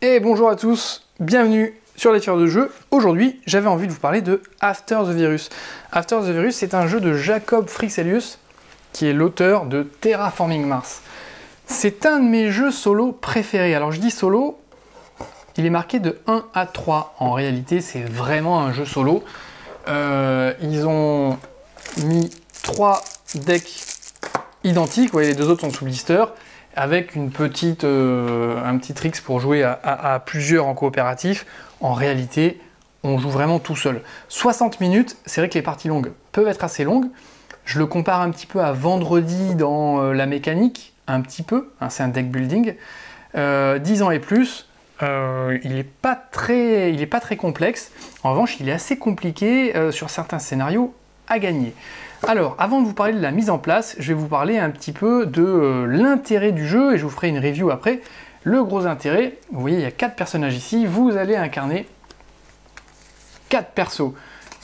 Et bonjour à tous, bienvenue sur les tiers de jeu. Aujourd'hui, j'avais envie de vous parler de After the Virus. After the Virus, c'est un jeu de Jacob Fryxelius, qui est l'auteur de Terraforming Mars. C'est un de mes jeux solo préférés. Alors je dis solo, il est marqué de 1 à 3. En réalité, c'est vraiment un jeu solo. Ils ont mis 3 decks identiques, vous voyez, les deux autres sont sous blister, avec un petit tricks pour jouer à plusieurs en coopératif. En réalité, on joue vraiment tout seul. 60 minutes, c'est vrai que les parties longues peuvent être assez longues. Je le compare un petit peu à Vendredi dans la mécanique, un petit peu, hein, c'est un deck building. 10 ans et plus, il n'est pas très complexe. En revanche, il est assez compliqué sur certains scénarios à gagner. Alors, avant de vous parler de la mise en place, je vais vous parler un petit peu de l'intérêt du jeu et je vous ferai une review après. Le gros intérêt, vous voyez, il y a 4 personnages ici, vous allez incarner 4 persos.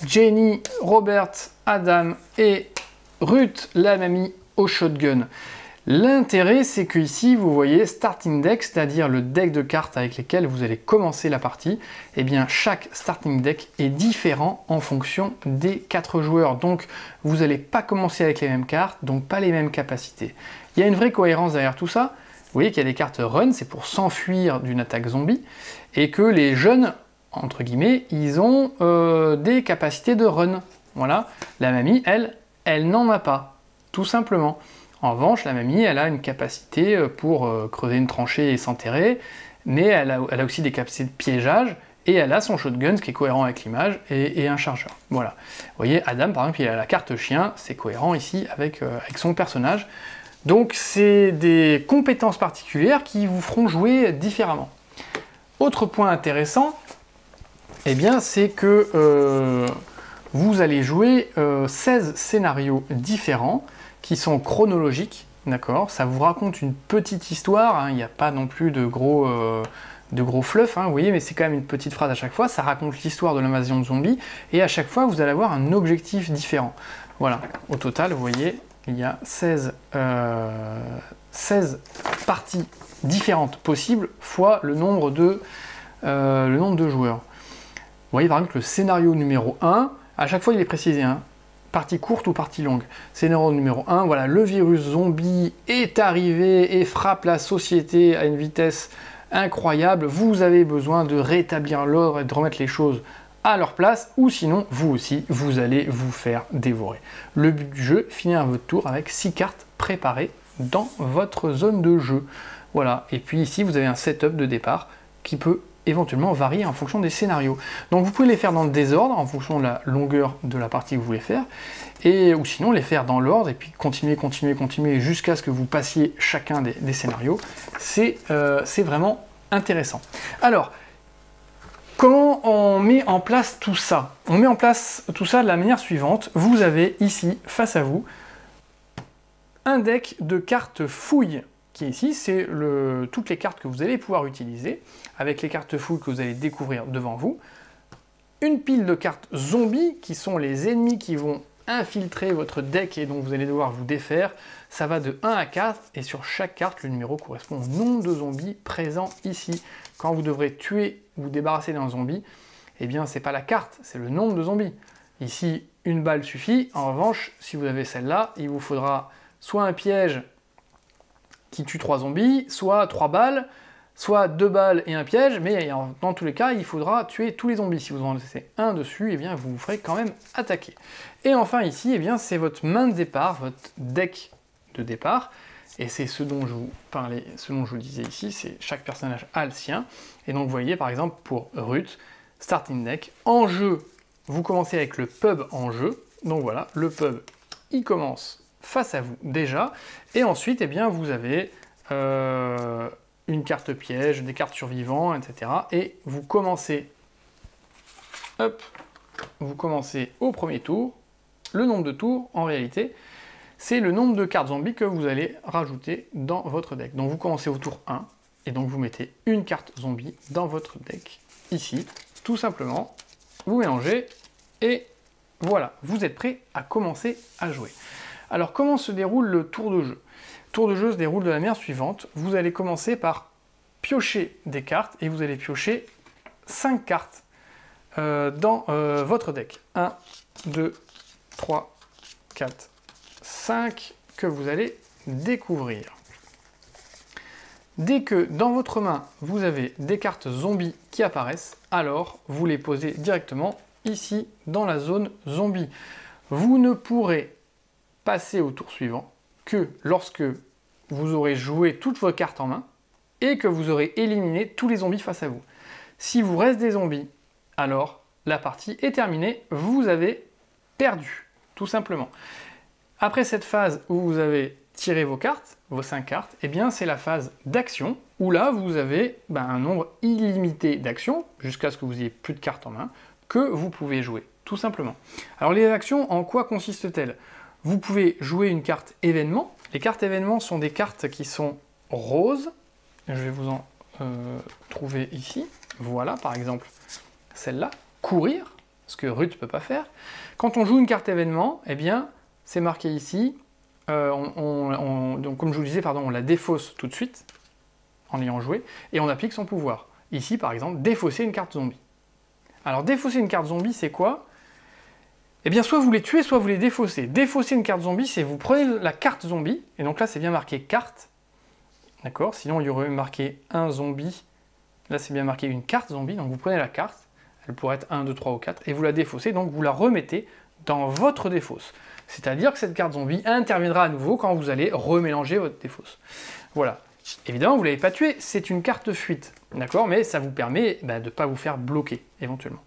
Jenny, Robert, Adam et Ruth, la mamie au shotgun. L'intérêt, c'est que ici, vous voyez starting deck, c'est-à-dire le deck de cartes avec lesquelles vous allez commencer la partie. Eh bien, chaque starting deck est différent en fonction des 4 joueurs. Donc, vous n'allez pas commencer avec les mêmes cartes, donc pas les mêmes capacités. Il y a une vraie cohérence derrière tout ça. Vous voyez qu'il y a des cartes run, c'est pour s'enfuir d'une attaque zombie, et que les jeunes, entre guillemets, ils ont des capacités de run. Voilà. La mamie, elle n'en a pas, tout simplement. En revanche, la mamie, elle a une capacité pour creuser une tranchée et s'enterrer, mais elle a aussi des capacités de piégeage, et elle a son shotgun, ce qui est cohérent avec l'image, et un chargeur. Voilà. Vous voyez, Adam, par exemple, il a la carte chien, c'est cohérent ici avec son personnage. Donc, c'est des compétences particulières qui vous feront jouer différemment. Autre point intéressant, eh bien, c'est que vous allez jouer 16 scénarios différents, qui sont chronologiques, d'accord? Ça vous raconte une petite histoire, hein, il n'y a pas non plus de gros fluff, hein, vous voyez, mais c'est quand même une petite phrase à chaque fois, ça raconte l'histoire de l'invasion de zombies, et à chaque fois, vous allez avoir un objectif différent. Voilà, au total, vous voyez, il y a 16 parties différentes possibles, fois le nombre de joueurs. Vous voyez, par exemple, le scénario numéro 1, à chaque fois, il est précisé, hein, partie courte ou partie longue. Scénario numéro 1, voilà, le virus zombie est arrivé et frappe la société à une vitesse incroyable. Vous avez besoin de rétablir l'ordre et de remettre les choses à leur place, ou sinon, vous aussi, vous allez vous faire dévorer. Le but du jeu, finir votre tour avec 6 cartes préparées dans votre zone de jeu. Voilà, et puis ici, vous avez un setup de départ qui peut éventuellement varier en fonction des scénarios. Donc vous pouvez les faire dans le désordre, en fonction de la longueur de la partie que vous voulez faire, ou sinon les faire dans l'ordre, et puis continuer jusqu'à ce que vous passiez chacun des scénarios. C'est vraiment intéressant. Alors, comment on met en place tout ça? On met en place tout ça de la manière suivante. Vous avez ici, face à vous, un deck de cartes fouilles, qui est ici, c'est toutes les cartes que vous allez pouvoir utiliser, avec les cartes fouilles que vous allez découvrir devant vous. Une pile de cartes zombies, qui sont les ennemis qui vont infiltrer votre deck et dont vous allez devoir vous défaire. Ça va de 1 à 4, et sur chaque carte, le numéro correspond au nombre de zombies présents ici. Quand vous devrez tuer ou vous débarrasser d'un zombie, eh bien, c'est pas la carte, c'est le nombre de zombies. Ici, une balle suffit. En revanche, si vous avez celle-là, il vous faudra soit un piège qui tue 3 zombies, soit 3 balles, soit 2 balles et un piège, mais dans tous les cas, il faudra tuer tous les zombies. Si vous en laissez un dessus, eh bien, vous vous ferez quand même attaquer. Et enfin ici, eh bien, c'est votre main de départ, votre deck de départ, et c'est ce dont je vous parlais, ce dont je vous disais ici, c'est chaque personnage a le sien. Et donc vous voyez par exemple pour Ruth, starting deck, en jeu, vous commencez avec le pub en jeu, donc voilà, le pub, il commence face à vous déjà, et ensuite, eh bien, vous avez une carte piège, des cartes survivants, etc. Et vous commencez, hop, vous commencez au premier tour. Le nombre de tours, en réalité, c'est le nombre de cartes zombies que vous allez rajouter dans votre deck. Donc vous commencez au tour 1, et donc vous mettez une carte zombie dans votre deck, ici, tout simplement, vous mélangez, et voilà, vous êtes prêt à commencer à jouer. Alors comment se déroule le tour de jeu? Le tour de jeu se déroule de la manière suivante, vous allez commencer par piocher des cartes et vous allez piocher 5 cartes dans votre deck. 1, 2, 3, 4, 5 que vous allez découvrir. Dès que dans votre main, vous avez des cartes zombies qui apparaissent, alors vous les posez directement ici dans la zone zombie. Vous ne pourrez passer au tour suivant que lorsque vous aurez joué toutes vos cartes en main et que vous aurez éliminé tous les zombies face à vous. Si vous reste des zombies, alors la partie est terminée, vous avez perdu, tout simplement. Après cette phase où vous avez tiré vos cartes, vos 5 cartes, eh bien c'est la phase d'action, où là vous avez un nombre illimité d'actions, jusqu'à ce que vous ayez plus de cartes en main, que vous pouvez jouer, tout simplement. Alors les actions, en quoi consistent-elles? Vous pouvez jouer une carte événement. Les cartes événements sont des cartes qui sont roses. Je vais vous en trouver ici. Voilà, par exemple, celle-là. Courir, ce que Ruth ne peut pas faire. Quand on joue une carte événement, eh bien, c'est marqué ici. Donc, comme je vous le disais, pardon, on la défausse tout de suite, en ayant joué, et on applique son pouvoir. Ici, par exemple, défausser une carte zombie. Alors, défausser une carte zombie, c'est quoi? Eh bien, soit vous les tuez, soit vous les défaussez. Défausser une carte zombie, c'est vous prenez la carte zombie, et donc là, c'est bien marqué carte. D'accord? Sinon, il y aurait marqué un zombie. Là, c'est bien marqué une carte zombie, donc vous prenez la carte. Elle pourrait être 1, 2, 3 ou 4, et vous la défaussez, donc vous la remettez dans votre défausse. C'est-à-dire que cette carte zombie interviendra à nouveau quand vous allez remélanger votre défausse. Voilà. Évidemment, vous ne l'avez pas tué, c'est une carte fuite, d'accord? Mais ça vous permet de ne pas vous faire bloquer, éventuellement.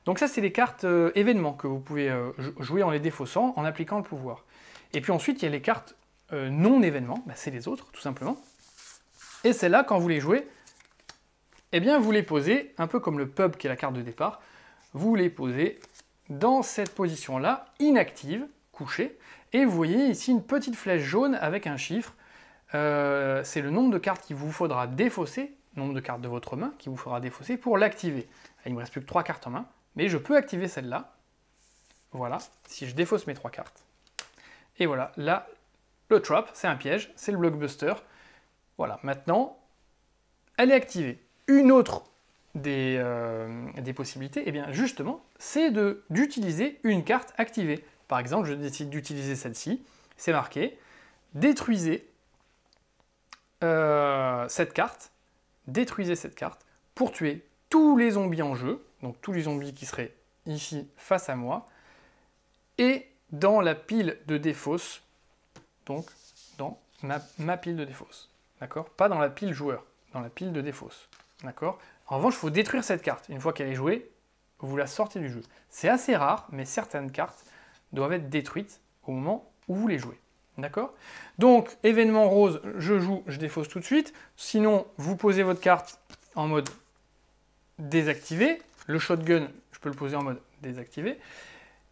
Donc ça, c'est les cartes événements que vous pouvez jouer en les défaussant, en appliquant le pouvoir. Et puis ensuite, il y a les cartes non-événements, c'est les autres, tout simplement. Et celles-là, quand vous les jouez, eh bien, vous les posez, un peu comme le pub qui est la carte de départ, vous les posez dans cette position-là, inactive, couchée, et vous voyez ici une petite flèche jaune avec un chiffre. C'est le nombre de cartes qu'il vous faudra défausser, nombre de cartes de votre main qu'il vous faudra défausser pour l'activer. Il ne me reste plus que 3 cartes en main, mais je peux activer celle-là. Voilà, si je défausse mes 3 cartes. Et voilà, là, le trap, c'est un piège, c'est le blockbuster. Voilà, maintenant, elle est activée. Une autre des possibilités, eh bien justement, c'est d'utiliser une carte activée. Par exemple, je décide d'utiliser celle-ci, c'est marqué « Détruisez cette carte pour tuer tous les zombies en jeu, donc tous les zombies qui seraient ici face à moi, et dans la pile de défausse, donc dans ma pile de défausse. D'accord? Pas dans la pile joueur, dans la pile de défausse. D'accord? En revanche, il faut détruire cette carte. Une fois qu'elle est jouée, vous la sortez du jeu. C'est assez rare, mais certaines cartes doivent être détruites au moment où vous les jouez. D'accord? Donc, événement rose, je joue, je défausse tout de suite. Sinon, vous posez votre carte en mode désactivé. Le shotgun, je peux le poser en mode désactivé.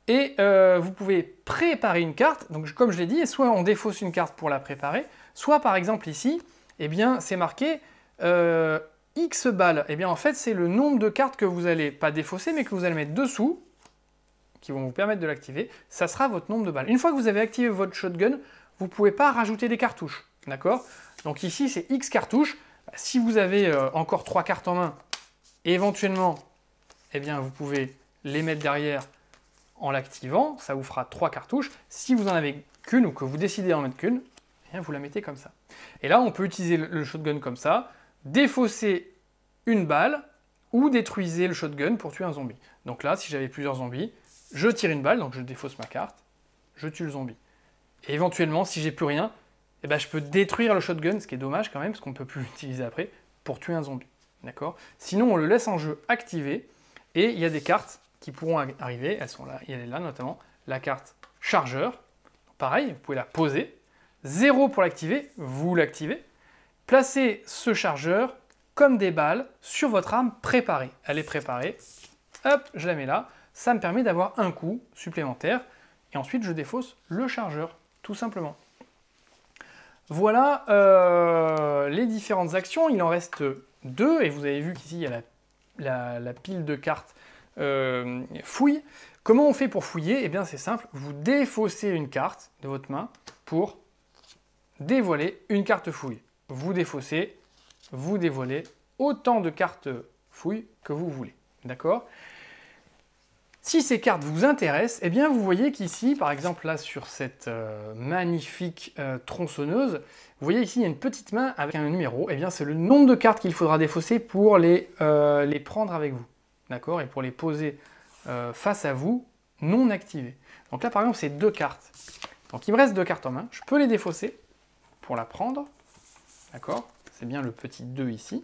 Et vous pouvez préparer une carte. Donc, comme je l'ai dit, soit on défausse une carte pour la préparer, soit par exemple ici, eh bien, c'est marqué X balles. Eh bien, en fait, c'est le nombre de cartes que vous allez pas défausser, mais que vous allez mettre dessous, qui vont vous permettre de l'activer. Ça sera votre nombre de balles. Une fois que vous avez activé votre shotgun, vous ne pouvez pas rajouter des cartouches. D'accord? Donc ici, c'est X cartouches. Si vous avez encore 3 cartes en main, éventuellement, eh bien, vous pouvez les mettre derrière en l'activant. Ça vous fera 3 cartouches. Si vous en avez qu'une ou que vous décidez d'en mettre qu'une, eh bien, vous la mettez comme ça. Et là, on peut utiliser le shotgun comme ça, défausser une balle ou détruisez le shotgun pour tuer un zombie. Donc là, si j'avais plusieurs zombies, je tire une balle, donc je défausse ma carte, je tue le zombie. Et éventuellement, si j'ai plus rien, eh ben, je peux détruire le shotgun, ce qui est dommage quand même, parce qu'on ne peut plus l'utiliser après, pour tuer un zombie. D'accord? Sinon, on le laisse en jeu activé, et il y a des cartes qui pourront arriver, elles sont là, elle est là notamment, la carte chargeur. Pareil, vous pouvez la poser. 0 pour l'activer, vous l'activez. Placez ce chargeur comme des balles sur votre arme préparée. Elle est préparée, hop, je la mets là. Ça me permet d'avoir un coup supplémentaire. Et ensuite, je défausse le chargeur, tout simplement. Voilà les différentes actions. Il en reste 2. Et vous avez vu qu'ici, il y a la pile de cartes fouille. Comment on fait pour fouiller? Eh bien, c'est simple. Vous défaussez une carte de votre main pour dévoiler une carte fouille. Vous défaussez, vous dévoiler autant de cartes fouilles que vous voulez. D'accord? Si ces cartes vous intéressent, eh bien vous voyez qu'ici, par exemple là sur cette magnifique tronçonneuse, vous voyez ici il y a une petite main avec un numéro, eh bien c'est le nombre de cartes qu'il faudra défausser pour les prendre avec vous. D'accord? Et pour les poser face à vous, non activées. Donc là par exemple c'est 2 cartes. Donc il me reste 2 cartes en main, je peux les défausser pour la prendre. D'accord? C'est bien le petit 2 ici.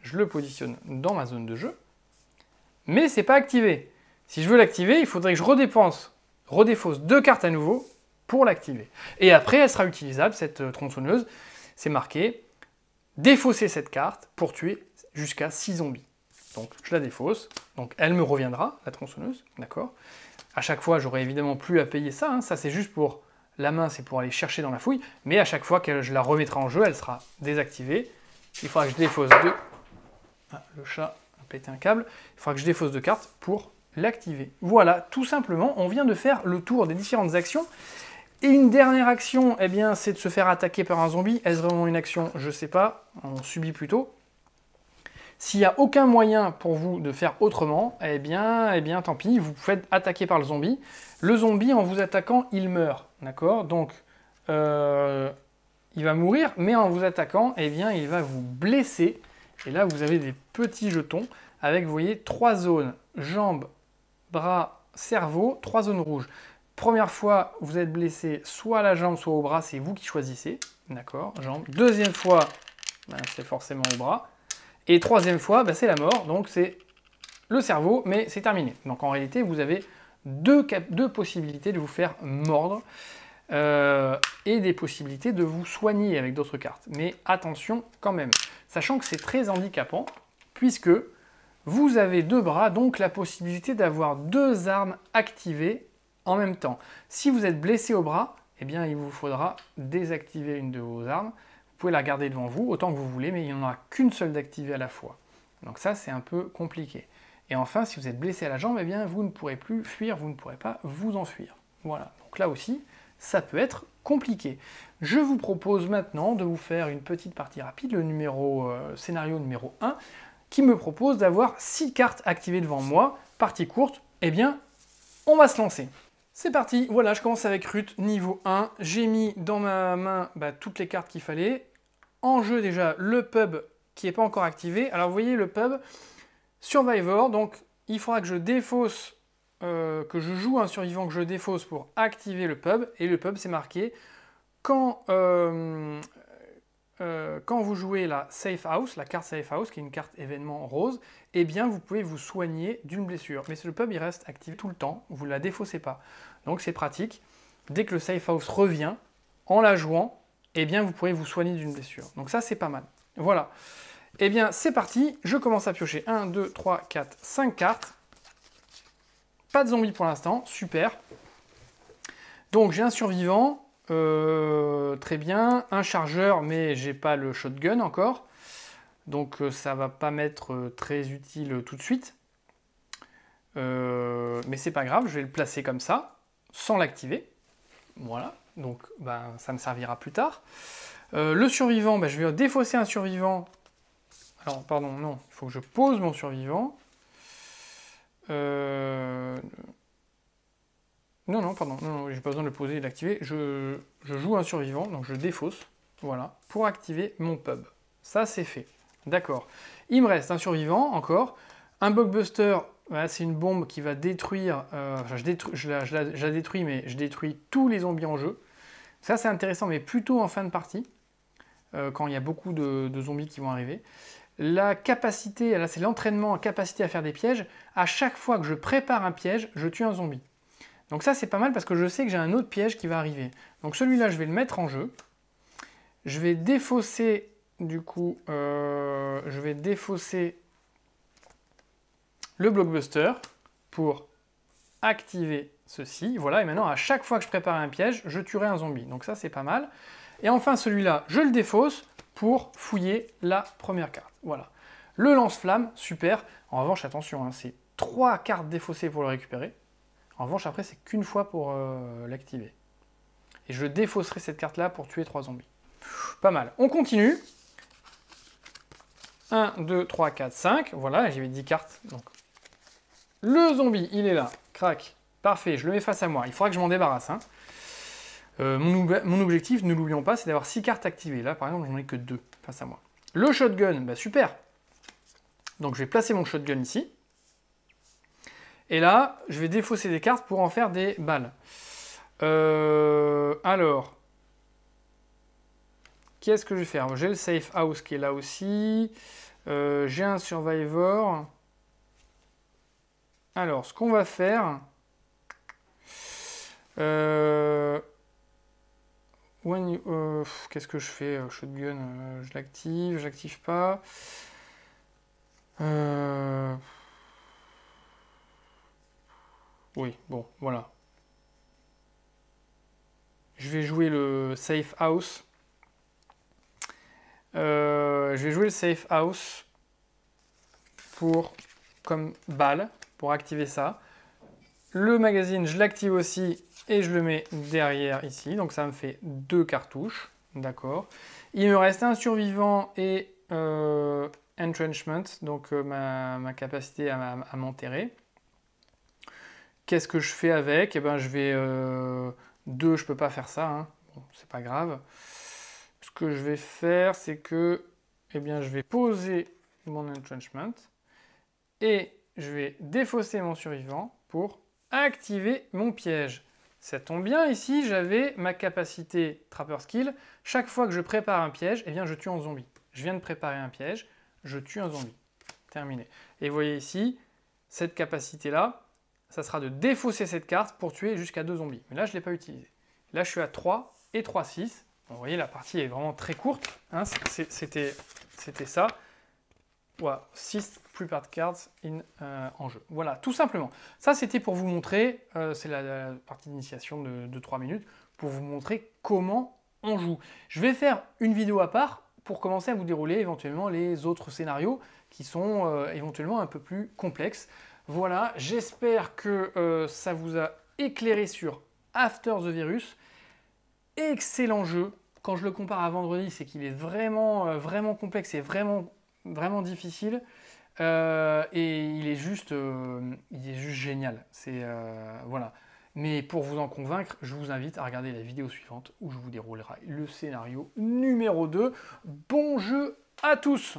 Je le positionne dans ma zone de jeu. Mais c'est pas activé. Si je veux l'activer, il faudrait que je redéfausse 2 cartes à nouveau pour l'activer. Et après, elle sera utilisable, cette tronçonneuse. C'est marqué « Défausser cette carte pour tuer jusqu'à 6 zombies ». Donc, je la défausse. Donc, elle me reviendra, la tronçonneuse. D'accord? À chaque fois, j'aurai évidemment plus à payer ça. Hein. Ça, c'est juste pour... La main, c'est pour aller chercher dans la fouille. Mais à chaque fois que je la remettrai en jeu, elle sera désactivée. Il faudra que je défausse 2. Ah, le chat... péter un câble, il faudra que je défausse 2 cartes pour l'activer. Voilà, tout simplement, on vient de faire le tour des différentes actions. Et une dernière action, eh bien, c'est de se faire attaquer par un zombie. Est-ce vraiment une action? Je ne sais pas, on subit plutôt. S'il n'y a aucun moyen pour vous de faire autrement, eh bien, tant pis, vous faites attaquer par le zombie. Le zombie, en vous attaquant, il meurt, d'accord? Donc, il va mourir, mais en vous attaquant, eh bien, il va vous blesser. Et là, vous avez des petits jetons avec, vous voyez, 3 zones. Jambes, bras, cerveau, 3 zones rouges. Première fois, vous êtes blessé soit à la jambe, soit au bras, c'est vous qui choisissez. D'accord, jambe. Deuxième fois, ben, c'est forcément au bras. Et troisième fois, ben, c'est la mort, donc c'est le cerveau, mais c'est terminé. Donc en réalité, vous avez deux possibilités de vous faire mordre. Et des possibilités de vous soigner avec d'autres cartes. Mais attention quand même, sachant que c'est très handicapant, puisque vous avez 2 bras, donc la possibilité d'avoir 2 armes activées en même temps. Si vous êtes blessé au bras, eh bien il vous faudra désactiver une de vos armes. Vous pouvez la garder devant vous autant que vous voulez, mais il n'y en aura qu'une seule d'activée à la fois. Donc ça, c'est un peu compliqué. Et enfin, si vous êtes blessé à la jambe, eh bien vous ne pourrez plus fuir, vous ne pourrez pas vous enfuir. Voilà, donc là aussi, ça peut être compliqué. Je vous propose maintenant de vous faire une petite partie rapide, le scénario numéro 1, qui me propose d'avoir 6 cartes activées devant moi, partie courte. Eh bien, on va se lancer. C'est parti, voilà, je commence avec Ruth, niveau 1. J'ai mis dans ma main toutes les cartes qu'il fallait. En jeu déjà, le pub qui n'est pas encore activé. Alors vous voyez le pub, Survivor, donc il faudra que je défausse que je joue un survivant que je défausse pour activer le pub, et le pub c'est marqué quand vous jouez la Safe House, la carte Safe House qui est une carte événement rose, eh bien vous pouvez vous soigner d'une blessure. Mais le pub il reste activé tout le temps, vous ne la défaussez pas. Donc c'est pratique, dès que le Safe House revient, en la jouant, eh bien vous pourrez vous soigner d'une blessure. Donc ça c'est pas mal. Voilà. Eh bien c'est parti, je commence à piocher 1, 2, 3, 4, 5 cartes. Pas de zombies pour l'instant, super. Donc j'ai un survivant, très bien, un chargeur, mais j'ai pas le shotgun encore. Donc ça va pas m'être très utile tout de suite. Mais c'est pas grave, je vais le placer comme ça, sans l'activer. Voilà, donc ça me servira plus tard. Le survivant, je vais défausser un survivant. Alors, pardon, non, il faut que je pose mon survivant. Non, pardon, non, j'ai pas besoin de le poser et de l'activer. Je joue un survivant, donc je défausse, voilà, pour activer mon pub. Ça, c'est fait. D'accord. Il me reste un survivant, encore. Un blockbuster, voilà, c'est une bombe qui va détruire... je la détruis, mais je détruis tous les zombies en jeu. Ça, c'est intéressant, mais plutôt en fin de partie, quand il y a beaucoup de zombies qui vont arriver. La capacité, là c'est l'entraînement en capacité à faire des pièges. À chaque fois que je prépare un piège, je tue un zombie. Donc ça c'est pas mal parce que je sais que j'ai un autre piège qui va arriver. Donc celui-là je vais le mettre en jeu. Je vais défausser du coup, je vais défausser le blockbuster pour activer ceci. Voilà, et maintenant à chaque fois que je prépare un piège, je tuerai un zombie. Donc ça c'est pas mal. Et enfin celui-là, je le défausse pour fouiller la première carte. Voilà. Le lance-flamme, super. En revanche, attention, hein, c'est 3 cartes défaussées pour le récupérer. En revanche, après, c'est qu'une fois pour l'activer. Et je défausserai cette carte-là pour tuer 3 zombies. Pas mal. On continue. 1, 2, 3, 4, 5. Voilà, j'avais 10 cartes. Donc, le zombie, il est là. Crac. Parfait, je le mets face à moi. Il faudra que je m'en débarrasse. Hein. Mon objectif, ne l'oublions pas, c'est d'avoir 6 cartes activées. Là, par exemple, j'en ai que 2 face à moi. Le shotgun, bah super. Donc, je vais placer mon shotgun ici. Et là, je vais défausser des cartes pour en faire des balles. Alors, qu'est-ce que je vais faire? J'ai le safe house qui est là aussi. J'ai un survivor. Alors, ce qu'on va faire... qu'est-ce que je fais? Shotgun, je l'active pas. Oui, bon, voilà. Je vais jouer le safe house. Comme balle, pour activer ça. Le magazine, je l'active aussi et je le mets derrière ici. Donc ça me fait 2 cartouches. D'accord. Il me reste un survivant et entrenchment, donc ma capacité à m'enterrer. Qu'est-ce que je fais avec? Eh ben, je vais... 2, je peux pas faire ça. Hein. Bon, c'est pas grave. Ce que je vais faire, c'est que... Eh bien, je vais poser mon entrenchment. Et je vais défausser mon survivant pour activer mon piège. Ça tombe bien, ici, j'avais ma capacité Trapper Skill. Chaque fois que je prépare un piège, eh bien, je tue un zombie. Je viens de préparer un piège, je tue un zombie. Terminé. Et vous voyez ici, cette capacité-là, ça sera de défausser cette carte pour tuer jusqu'à 2 zombies. Mais là, je ne l'ai pas utilisé. Là, je suis à 3 et 3, 6. Bon, vous voyez, la partie est vraiment très courte. Hein, c'était ça. Voilà, 6 prepared cards en jeu. Voilà, tout simplement. Ça, c'était pour vous montrer, c'est la partie d'initiation de 3 minutes, pour vous montrer comment on joue. Je vais faire une vidéo à part pour commencer à vous dérouler éventuellement les autres scénarios qui sont éventuellement un peu plus complexes. Voilà, j'espère que ça vous a éclairé sur After the Virus. Excellent jeu. Quand je le compare à Vendredi, c'est qu'il est vraiment, vraiment complexe et vraiment difficile. Et il est juste génial. Voilà. Mais pour vous en convaincre, je vous invite à regarder la vidéo suivante où je vous déroulerai le scénario numéro 2. Bon jeu à tous!